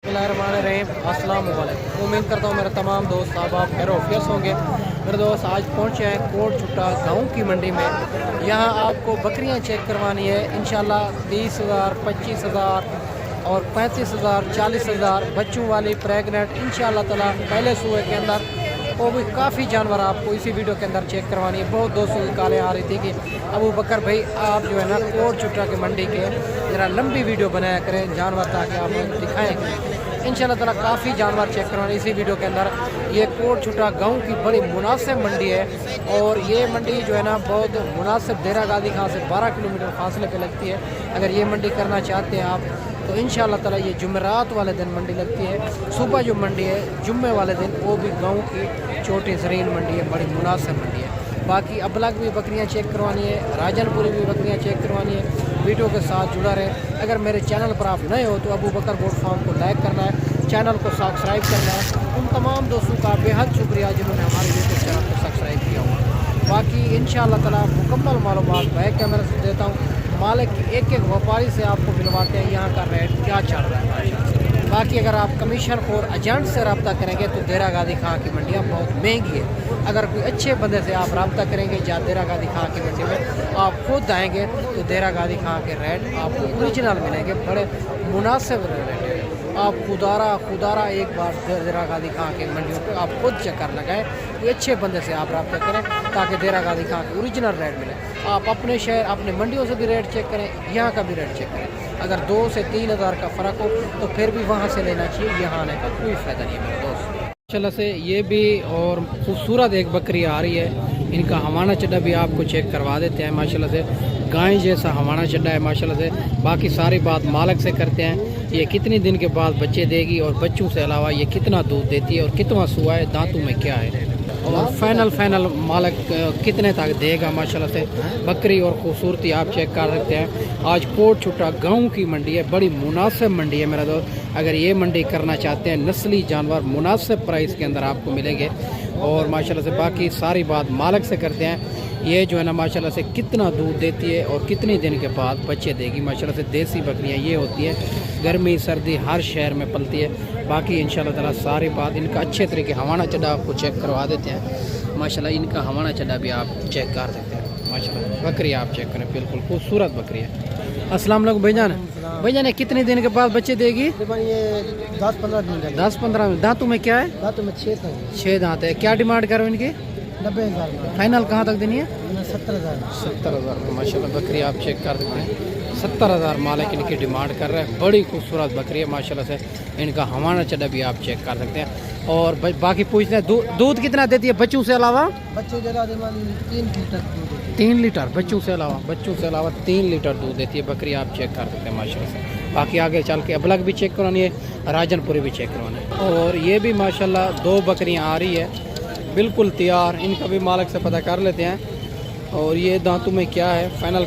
बिस्मिल्लाहिर्रहमानिर्रहीम। अस्सलाम वालेकुम। उम्मीद करता हूँ मेरे तमाम दोस्त आप खैर होंगे। मेरे दोस्त आज पहुँचे हैं कोट छुट्टा गाँव की मंडी में। यहाँ आपको बकरियाँ चेक करवानी है। इंशाल्लाह 20,000, 25,000 और 35,000, 40,000 बच्चों वाली प्रेगनेंट इंशाल्लाह ताला पहले सूबे के अंदर वो भी काफ़ी जानवर आपको इसी वीडियो के अंदर चेक करवानी है। बहुत दोस्तों की कॉलें आ रही थी कि अबू बकर भाई आप जो है ना कोट छुट्टा की मंडी के ज़रा लंबी वीडियो बनाया करें जानवर ताकि आप दिखाएँ। इंशाल्लाह ताला काफ़ी जानवर चेक करवानी इसी वीडियो के अंदर। ये कोट छुट्टा गाँव की बड़ी मुनासिब मंडी है और ये मंडी जो है ना बहुत मुनासिब देरा गादी खां से 12 किलोमीटर फासले पे लगती है। अगर ये मंडी करना चाहते हैं आप तो इंशाल्लाह ताला ये जुमेरात वाले दिन मंडी लगती है। सुबह जो मंडी है जुम्मे वाले दिन वो भी गाँव की छोटी ज़रीन मंडी है, बड़ी मुनासिब मंडी है। बाकी अबलग भी बकरियां चेक करवानी है, राजनपुरी भी बकरियां चेक करवानी है। वीडियो के साथ जुड़ा रहे। अगर मेरे चैनल पर आप नए हो तो अबू बकर गोट फार्म को लाइक करना है, चैनल को सब्सक्राइब करना है। उन तमाम दोस्तों का बेहद शुक्रिया जिन्होंने हमारे यूट्यूब चैनल को सब्सक्राइब किया हुआ। बाकी इंशाल्लाह ताला मुकम्मल मालूमात बैक कैमरे से देता हूँ। मालिक एक एक व्यापारी से आपको मिलवाते हैं यहाँ का रेट क्या चल रहा है। बाकी अगर आप कमीशन और एजेंट से रब्ता करेंगे तो देरा गादी खां की मंडियाँ बहुत महंगी है। अगर कोई अच्छे बंदे से आप रब्ता करेंगे या देरा गादी खां की मंडी में आप खुद आएंगे तो देरा गादी खां के रेट आपको ओरिजिनल मिलेंगे, बड़े मुनासिब रेट है। आप खुदारा एक बार देरा गादी खां के मंडियों पे आप खुद चक्कर लगाएं। कोई अच्छे बंदे से आप रब्ता करें ताकि देरा गादी खां के ओरिजिनल रेट मिले। आप अपने शहर अपने मंडियों से भी रेट चेक करें, यहाँ का भी रेट चेक करें। अगर 2 से 3 हज़ार का फ़र्क हो तो फिर भी वहाँ से लेना चाहिए, यहाँ आने का कोई फ़ायदा नहीं है मेरे दोस्त। माशाल्लाह से ये भी और खूबसूरत एक बकरी आ रही है। इनका हवाना चड्डा भी आपको चेक करवा देते हैं। माशाल्लाह से गाय जैसा हवाना चड्डा है माशाल्लाह से। बाकी सारी बात मालिक से करते हैं। ये कितनी दिन के बाद बच्चे देगी और बच्चों से अलावा ये कितना दूध देती है और कितना सुआ है, दांतों में क्या है और फाइनल मालिक कितने तक देगा। माशाल्लाह से बकरी और खूबसूरती आप चेक कर सकते हैं। आज कोट छुट्टा गाँव की मंडी है, बड़ी मुनासिब मंडी है मेरा दोस्त। अगर ये मंडी करना चाहते हैं नस्ली जानवर मुनासिब प्राइस के अंदर आपको मिलेंगे। और माशाल्लाह से बाकी सारी बात मालिक से करते हैं। ये जो है ना माशाल्लाह से कितना दूध देती है और कितने दिन के बाद बच्चे देगी। माशाल्लाह से देसी बकरियां ये होती है, गर्मी सर्दी हर शहर में पलती है। बाकी इंशाल्लाह ताला सारी बात इनका अच्छे तरीके हवाना चड्डा आपको चेक करवा देते हैं। माशाल्लाह इनका हवाना चड्डा भी आप चेक कर सकते हैं। माशाल्लाह बकरी आप चेक करें, बिल्कुल खूबसूरत बकरी है। अस्सलाम वालेकुम भाईजान। भाईजान कितने दिन के बाद बच्चे देगी? ये 10-15 दिन। 10-15 दिन। दांतों में क्या है? दांतों में 6 दांत है। क्या डिमांड करो इनकी? 90,000। फाइनल कहाँ तक देनी है? 70,000। 70,000 माशाल्लाह बकरी आप चेक कर सकते हैं। 70,000 मालिक इनकी डिमांड कर रहा है। बड़ी खूबसूरत बकरी है माशाल्लाह से। इनका हवाना चड्डा भी आप चेक कर सकते हैं। और बाकी पूछते हैं दूध कितना देती है बच्चों से अलावा? बच्चों के अलावा 3 लीटर। 3 लीटर बच्चों से अलावा 3 लीटर दूध देती है बकरी आप चेक कर सकते हैं माशाल्लाह से। बाकी आगे चल के अबलग भी चेक करवानी है, राजनपुरी भी चेक करवानी है। और ये भी माशाल्लाह 2 बकरियाँ आ रही है बिल्कुल तैयार। इनका भी मालिक से पता कर लेते हैं। और ये दांतों में क्या है, फाइनल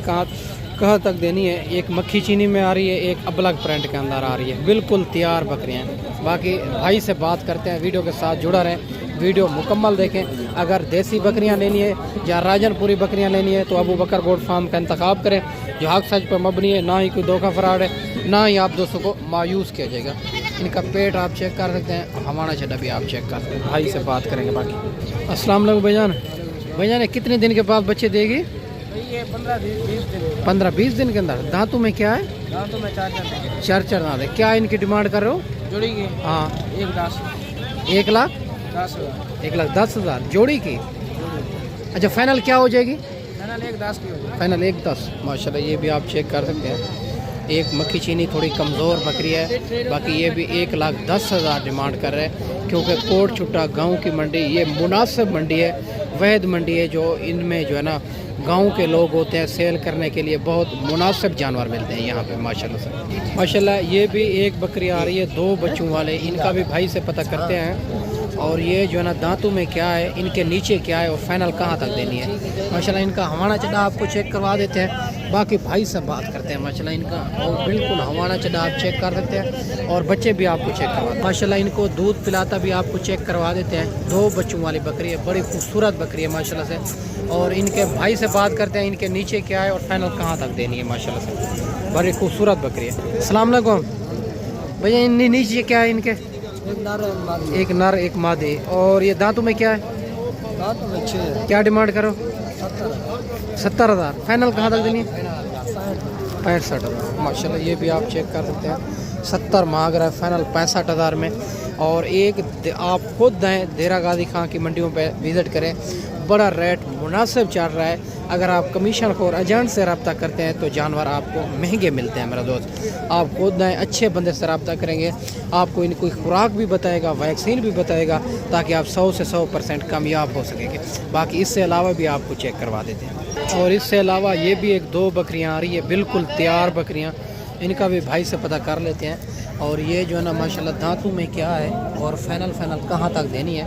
कहाँ तक देनी है। एक मक्खी चीनी में आ रही है, एक अबलग प्रिंट के अंदर आ रही है, बिल्कुल तैयार बकरियाँ हैं। बाकी भाई से बात करते हैं, वीडियो के साथ जुड़ा रहें, वीडियो मुकम्मल देखें। अगर देसी बकरियां लेनी है या राजनपुरी बकरियां लेनी है तो अबू बकर गोट फार्म का इंतखाब करें जो हक सच पर मबनी है, ना ही कोई धोखा फराड है, ना ही आप दोस्तों को मायूस किया जाएगा। इनका पेट आप चेक कर सकते हैं, हमारा चड्डा भी आप चेक कर सकते हैं। भाई से बात करेंगे। बाकी अस्सलाम वालेकुम भाईजान कितने दिन के बाद बच्चे देगी? ये 15-20 दिन। 15-20 दिन के अंदर। दांतों में क्या है? दांतों में 4 दांत है। क्या इनकी डिमांड कर रहे हो? जोड़ी की? हाँ 1,10,000। 1,10,000 जोड़ी की। अच्छा फाइनल क्या हो जाएगी? फाइनल 1,10 की हो जाएगी। फाइनल 1,10। माशाल्लाह ये भी आप चेक कर सकते हैं। एक मक्खी चीनी थोड़ी कमज़ोर बकरी है। बाकी ये भी 1,10,000 डिमांड कर रहे हैं क्योंकि कोट छुट्टा गाँव की मंडी ये मुनासिब मंडी है, वहद मंडी है जो इनमें जो है ना गांव के लोग होते हैं सेल करने के लिए बहुत मुनासिब जानवर मिलते हैं यहाँ पे माशाल्लाह से। माशाल्लाह ये भी एक बकरी आ रही है 2 बच्चों वाले। इनका भी भाई से पता करते हैं। और ये जो है ना दांतों में क्या है, इनके नीचे क्या है और फाइनल कहाँ तक देनी है। माशाल्लाह इनका हवाना चड्डा आपको चेक करवा देते हैं। बाकी भाई से बात करते हैं। माशाल्लाह इनका और बिल्कुल हवाना चड्डा आप चेक कर सकते हैं और बच्चे भी आपको चेक करवा। माशाल्लाह इनको दूध पिलाता भी आपको चेक करवा देते हैं। 2 बच्चों वाली बकरी है, बड़ी खूबसूरत बकरी है माशाल्लाह से। और इनके भाई से बात करते हैं इनके नीचे क्या है और फाइनल कहाँ तक देनी है। माशाल्लाह से बड़ी खूबसूरत बकरी है। अस्सलाम वालेकुम भैया इन नीचे क्या है इनके? एक नर है, मादी। एक नर एक मादी। और ये दांतों में क्या है? दांत में 6 है। क्या डिमांड करो? 70 70,000। फाइनल कहाँ तक देनी है? 60 65,000। माशाल्लाह ये भी आप चेक कर सकते हैं, 70 मांग रहा है, फाइनल 65,000 में। और एक आप खुद आएँ देरा गाजी खां की मंडियों पे विज़िट करें, बड़ा रेट मुनासिब चल रहा है। अगर आप कमीशन खोर एजेंट से रब्ता करते हैं तो जानवर आपको महंगे मिलते हैं मेरा दोस्त। आप खुद आएँ, अच्छे बंदे से रब्ता करेंगे, आपको इनकी खुराक भी बताएगा, वैक्सीन भी बताएगा, ताकि आप 100 से 100% कामयाब हो सकेंगे। बाकी इससे अलावा भी आपको चेक करवा देते हैं। और इससे अलावा ये भी एक 2 बकरियाँ आ रही है, बिल्कुल तैयार बकरियाँ, इनका भी भाई से पता कर लेते हैं। और ये जो है ना माशाल्लाह दांतों में क्या है और फाइनल कहाँ तक देनी है।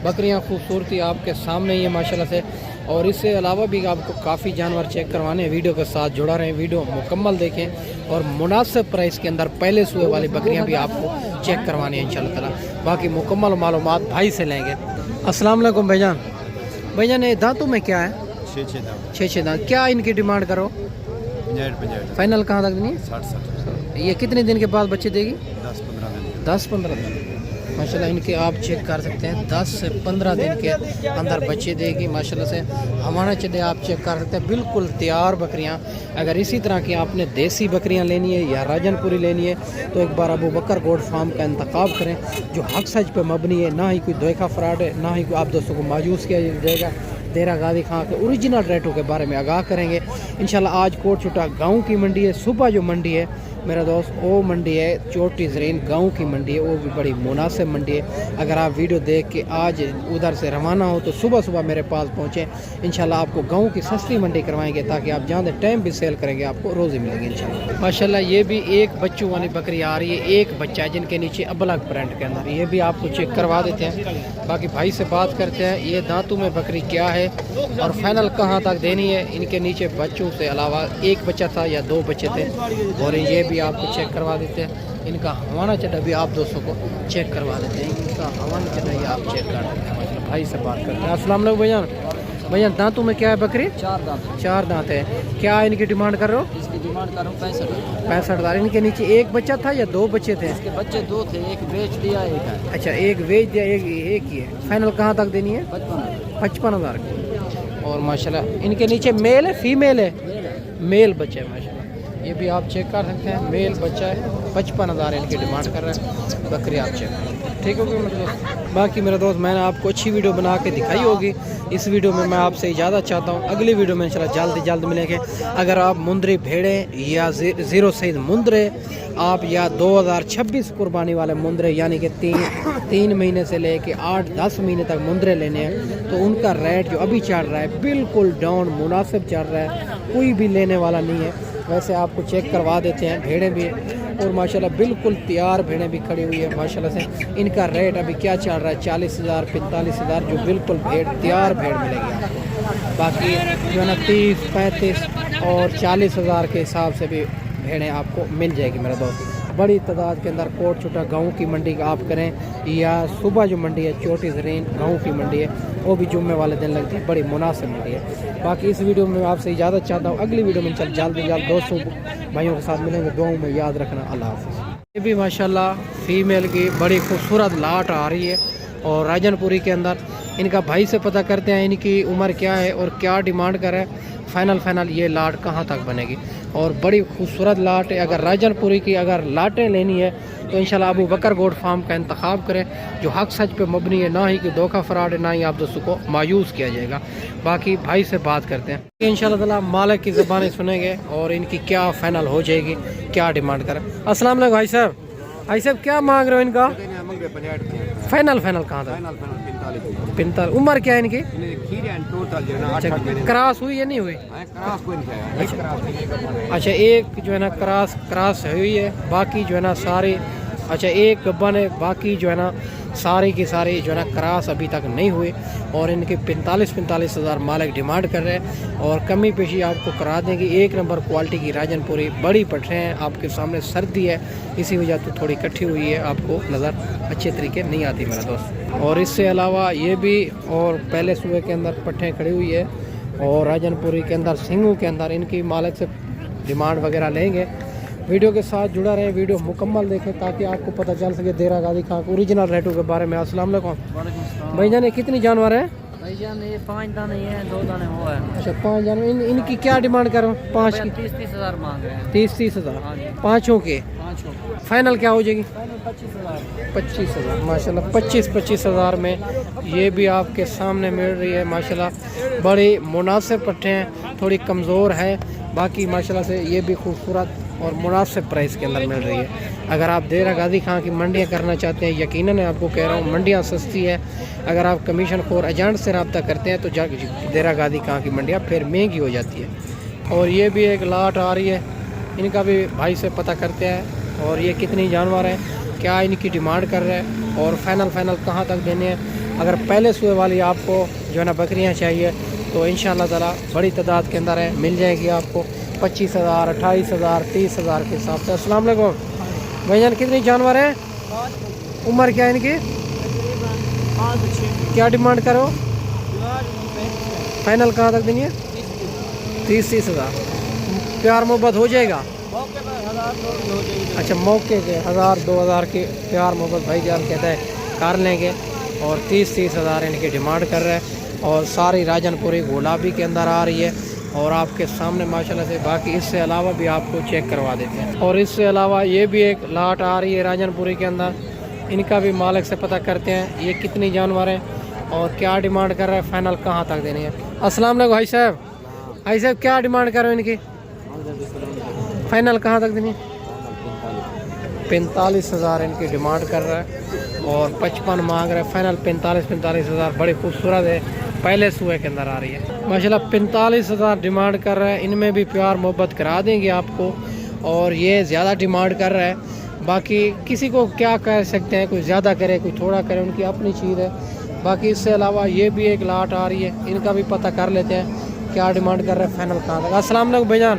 बकरियां खूबसूरती आपके सामने ही है माशाल्लाह से। और इससे अलावा भी आपको काफ़ी जानवर चेक करवाने हैं, वीडियो के साथ जुड़ा रहें, वीडियो मुकम्मल देखें। और मुनासिब प्राइस के अंदर पहले सूए वाली बकरियां भी आपको चेक करवानी है इंशाल्लाह ताला। बाकी मुकम्मल मालूमात भाई से लेंगे। अस्सलाम वालेकुम भाईजान। भाईजान ये दांतों में क्या है? 6 दांत। क्या इनकी डिमांड करो? 50 फाइनल कहाँ तक देनी है? 60 ये कितने दिन के बाद बच्चे देगी? 10-15 दिन। 10-15 दिन माशाल्लाह इनके आप चेक कर सकते हैं, 10 से 15 दिन के अंदर बच्चे देगी माशाल्लाह से। हमारा चले आप चेक कर सकते हैं, बिल्कुल तैयार बकरियां। अगर इसी तरह की आपने देसी बकरियां लेनी है या राजनपुरी लेनी है तो एक बार अबू बकर गोट फार्म का इंतखाब करें, जो हक सच पे मबनी है, ना ही कोई धोखा फ्रॉड है, ना ही कोई आप दोस्तों को मायूस किया जाएगा। देरा गाजी खां के ओरिजिनल रेटों के बारे में आगाह करेंगे इंशाल्लाह। आज कोट छुटा गाँव की मंडी है, सुबह जो मंडी है मेरा दोस्त वो मंडी है चोटी ज़रीन गाँव की मंडी है, वो भी बड़ी मुनासिब मंडी है। अगर आप वीडियो देख के आज उधर से रवाना हो तो सुबह सुबह मेरे पास पहुँचें, इंशाल्लाह आपको गाँव की सस्ती मंडी करवाएंगे, ताकि आप जहाँ टाइम भी सेल करेंगे आपको रोज़ी मिलेगी इंशाल्लाह। माशाल्लाह ये भी एक बच्चों वाली बकरी आ रही है, एक बच्चा है जिनके नीचे अबलग प्रिंट के अंदर, ये भी आपको चेक करवा देते हैं। बाकी भाई से बात करते हैं, ये दांतों में बकरी क्या है और फाइनल कहाँ तक देनी है। इनके नीचे बच्चों से अलावा एक बच्चा था या 2 बच्चे थे, और ये भी आपको चेक करवा देते हैं। इनका हवाना चढ़ा भी आप दोस्तों को चेक करवा देते हैं, इनका हवाना चढ़ा ये आप चेक कर सकते हैं। मतलब भाई से बात करते हैं। अस्सलाम वालेकुम भैया। भैया दांतों में क्या है बकरी? 4 दांत। 4 दांत है। क्या इनकी डिमांड कर रहे हो? इसकी डिमांड करूँ 65। 65,000। इनके नीचे एक बच्चा था या 2 बच्चे थे? इसके बच्चे 2 थे, एक बेच दिया, एक है। अच्छा, एक बेच दिया, एक ही है। फाइनल कहाँ तक देनी है? 55,000 की। और माशाल्लाह इनके नीचे मेल है फीमेल है? मेल बच्चा है माशाल्लाह, ये भी आप चेक कर सकते हैं, मेल बच्चा है। 55,000 इनकी डिमांड कर रहे हैं, बकरी आप चेक करें, ठीक होगी मतलब। बाकी मेरे दोस्त मैंने आपको अच्छी वीडियो बना के दिखाई होगी। इस वीडियो में मैं आपसे इजाज़त चाहता हूँ, अगली वीडियो में इंशाल्लाह जल्द मिलेंगे। अगर आप मुंदरी भेड़ें या ज़ीरो सईद मुंदरे आप या 2026 कुर्बानी वाले मुंदरे यानी कि 3 महीने से लेके 8-10 महीने तक मुंदरे लेने हैं तो उनका रेट जो अभी चल रहा है बिल्कुल डाउन मुनासिब चल रहा है, कोई भी लेने वाला नहीं है। वैसे आपको चेक करवा देते हैं, भेड़ें भी और माशाल्लाह बिल्कुल तैयार भेड़ें भी खड़ी हुई है माशाल्लाह से। इनका रेट अभी क्या चल रहा है? 40,000 45,000 जो बिल्कुल तैयार भेड़ मिलेगी आपको। बाकी जो है ना 30, 35 और 40,000 के हिसाब से भी भेड़ें आपको मिल जाएगी मेरे दोस्त। बड़ी तादाद के अंदर कोट छुटा गाँव की मंडी का आप करें या सुबह जो मंडी है चोटी ज़रीन गाँव की मंडी है, वो भी जुम्मे वाले दिन लगती है, बड़ी मुनासिब मंडी है। बाकी इस वीडियो में आपसे इजाज़त चाहता हूँ, अगली वीडियो में जल्द दोस्तों भाइयों के साथ मिलेंगे। दुआओं में याद रखना। अल्लाह हाफ़िज़। ये भी माशाल्लाह फ़ीमेल की बड़ी खूबसूरत लाट आ रही है और राजनपुरी के अंदर। इनका भाई से पता करते हैं इनकी उम्र क्या है और क्या डिमांड कर है। फाइनल ये लाट कहाँ तक बनेगी और बड़ी खूबसूरत लाट है। अगर राजनपुरी की अगर लाटें लेनी है तो इंशाल्लाह अबू बकर गोट फार्म का इंतखाब करें, जो हक सच पे मबनी है, ना ही कि धोखा फ्रॉड है, ना ही आप दोस्तों को मायूस किया जाएगा। बाकी भाई से बात करते हैं, इंशाल्लाह ताला मालिक की ज़बानें सुनेंगे और इनकी क्या फाइनल हो जाएगी, क्या डिमांड करें। अस्सलाम वालेकुम भाई साहब। भाई साहब क्या मांग रहे हो इनका? फाइनल कहाँ था? 45। उम्र क्या है इनकी? क्रॉस हुई या नहीं हुई? अच्छा, एक जो है ना क्रॉस हुई है, बाकी जो है ना सारी अच्छा एक गब्बन है, बाकी जो है ना सारी की सारी जो है ना क्रॉस अभी तक नहीं हुई। और इनके 45,000 मालिक डिमांड कर रहे हैं और कमी पेशी आपको करा देंगे। 1 नंबर क्वालिटी की राजनपुरी, बड़ी पटरें हैं आपके सामने, सर्दी है इसी वजह से थोड़ी इकट्ठी हुई है, आपको नज़र अच्छे तरीके नहीं आती मेरा दोस्त। और इससे अलावा ये भी और पहले सूबे के अंदर पट्टें खड़ी हुई है और राजनपुरी के अंदर सिंगू के अंदर इनकी मालिक से डिमांड वगैरह लेंगे। वीडियो के साथ जुड़ा रहे, वीडियो मुकम्मल देखें ताकि आपको पता चल सके देरा गाजी खां के ओरिजिनल रेटों के बारे में। अस्सलाम वालेकुम भाईजान, ये कितनी जानवर है भाईजान? ये 5 दाने ये हैं, 2 दाने वो है। अच्छा 5 जानवर। इनकी क्या डिमांड करो? 5 की 30 हज़ार मांग रहे हैं। 30 हज़ार हाँ जी, पाँचों के। 5 फाइनल क्या हो जाएगी? 25 हज़ार। 25 हज़ार माशाल्लाह। 25 हज़ार में ये भी आपके सामने मिल रही है माशाल्लाह। बड़ी मुनासिब पट्टे हैं, थोड़ी कमज़ोर है, बाकी माशाल्लाह से ये भी खूबसूरत और मुनासिब प्राइस के अंदर मिल रही है। अगर आप देरा गाजी खां की मंडियाँ करना चाहते हैं, यकीनन मैं आपको कह रहा हूँ मंडियाँ सस्ती है। अगर आप कमीशन खोर एजेंट से रब्ता करते हैं तो देरा गाजी खां की मंडियाँ फिर महंगी हो जाती है। और ये भी एक लाट आ रही है, इनका भी भाई से पता करते हैं। और ये कितनी जानवर है, क्या इनकी डिमांड कर रहे हैं और फाइनल कहाँ तक देने हैं। अगर पहले सूए वाली आपको जो है ना बकरियाँ चाहिए तो इंशाअल्लाह ताला बड़ी तादाद के अंदर है, मिल जाएगी आपको 25 हज़ार, 28 हज़ार, 30 हज़ार के हिसाब से। अस्सलाम वालेकुम भाईजान, कितनी जानवर है? उम्र क्या है इनकी? क्या डिमांड करो? फाइनल कहाँ तक देनी है? 30 हज़ार। प्यार मोहब्बत हो जाएगा? अच्छा मौके के 1000-2000 के प्यार मोहब्बत भाईजान कहता है कर लेंगे। और 30 हज़ार इनकी डिमांड कर रहे हैं। और सारी राजनपुरी गुलाबी के अंदर आ रही है और आपके सामने माशाल्लाह से। बाकी इससे अलावा भी आपको चेक करवा देते हैं। और इससे अलावा ये भी एक लाट आ रही है राजनपुरी के अंदर, इनका भी मालिक से पता करते हैं ये कितनी जानवर हैं और क्या डिमांड कर रहे हैं, फाइनल कहाँ तक देनी है। अस्सलाम वालेकुम भाई साहब। भाई साहब क्या डिमांड कर रहे हो इनकी? फाइनल कहाँ तक देनी है? 45 हज़ार इनकी डिमांड कर रहा है और 55 मांग रहा है। फाइनल 45 हज़ार। बड़ी खूबसूरत है, पहले सूए के अंदर आ रही है माशाल्लाह। 45 हज़ार डिमांड कर रहा है, इनमें भी प्यार मोहब्बत करा देंगे आपको। और ये ज़्यादा डिमांड कर रहा है, बाकी किसी को क्या कह सकते हैं, कोई ज़्यादा करे कोई थोड़ा करे, उनकी अपनी चीज़ है। बाकी इससे अलावा ये भी एक लाट आ रही है, इनका भी पता कर लेते हैं क्या डिमांड कर रहे हैं, फाइनल कहाँ तक। अस्सलाम वालेकुम भाईजान।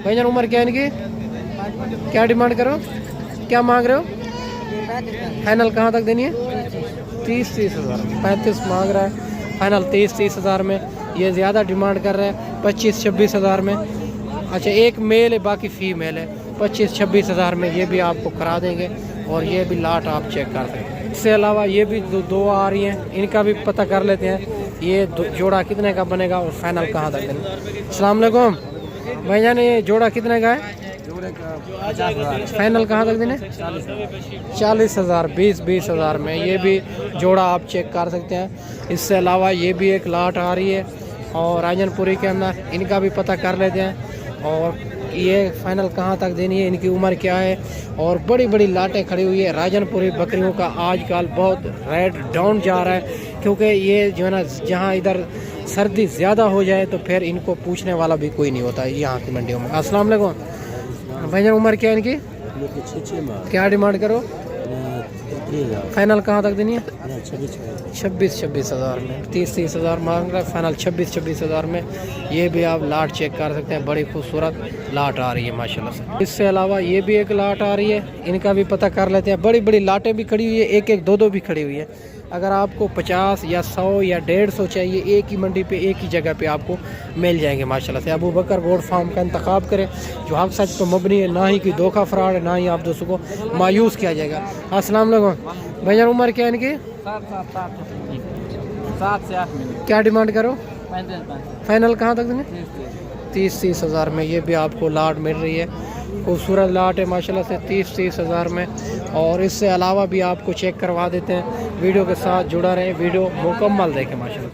भाईजान उम्र क्या है इनकी? क्या डिमांड करो, क्या मांग रहे हो? फाइनल कहाँ तक देनी है? 30 हज़ार। 35 मांग रहा है, फाइनल 30 हज़ार में। ये ज़्यादा डिमांड कर रहे हैं 25-26 हज़ार में। अच्छा एक मेल है बाकी फीमेल है, 25-26 हज़ार में ये भी आपको करा देंगे। और ये भी लाट आप चेक कर सकते हैं। इससे अलावा ये भी दो आ रही हैं, इनका भी पता कर लेते हैं ये जोड़ा कितने का बनेगा और फाइनल कहाँ तक देना। अस्सलाम वालेकुम भाईजान, ये जोड़ा कितने का है? फाइनल कहाँ तक देने? 40 हज़ार। 20 हज़ार में ये भी जोड़ा आप चेक कर सकते हैं। इससे अलावा ये भी एक लाट आ रही है और राजनपुरी के अंदर, इनका भी पता कर लेते हैं। और ये फाइनल कहाँ तक देनी है, इनकी उम्र क्या है। और बड़ी बड़ी लाटें खड़ी हुई है। राजनपुरी बकरियों का आजकल बहुत रेट डाउन जा रहा है, क्योंकि ये जो है ना जहाँ इधर सर्दी ज़्यादा हो जाए तो फिर इनको पूछने वाला भी कोई नहीं होता है यहाँ की मंडियों में। अस्सलाम वालेकुम भाईजान, उम्र क्या है इनकी? क्या डिमांड करो? फाइनल कहाँ तक देनी है? 26 हज़ार में। 30 हज़ार मांग रहा है, फाइनल 26 हज़ार में। ये भी आप लाट चेक कर सकते हैं, बड़ी खूबसूरत लाट आ रही है माशाल्लाह से। इससे अलावा ये भी एक लाट आ रही है, इनका भी पता कर लेते हैं। बड़ी बड़ी लाटें भी खड़ी हुई है, एक एक दो भी खड़ी हुई है। अगर आपको 50 या 100 या 150 चाहिए, एक ही मंडी पे एक ही जगह पे आपको मिल जाएंगे माशाल्लाह से। अबू बकर गोट फार्म का इंतखाब करें जो हक सच पे मबनी है, ना ही कोई धोखा फ्रॉड है, ना ही आप दोस्तों को मायूस किया जाएगा। अस्सलाम वालेकुम भाईजान, उम्र क्या है इनकी? 7 से 8 मिनट। क्या डिमांड करो? 35। फाइनल कहाँ तक देंगे? 30 हज़ार में ये भी आपको लाट मिल रही है। खूबसूरत लाट है माशाल्लाह से 30 हज़ार में। और इससे अलावा भी आपको चेक करवा देते हैं। वीडियो के साथ जुड़ा रहे, वीडियो मुकम्मल देखें माशाल्लाह।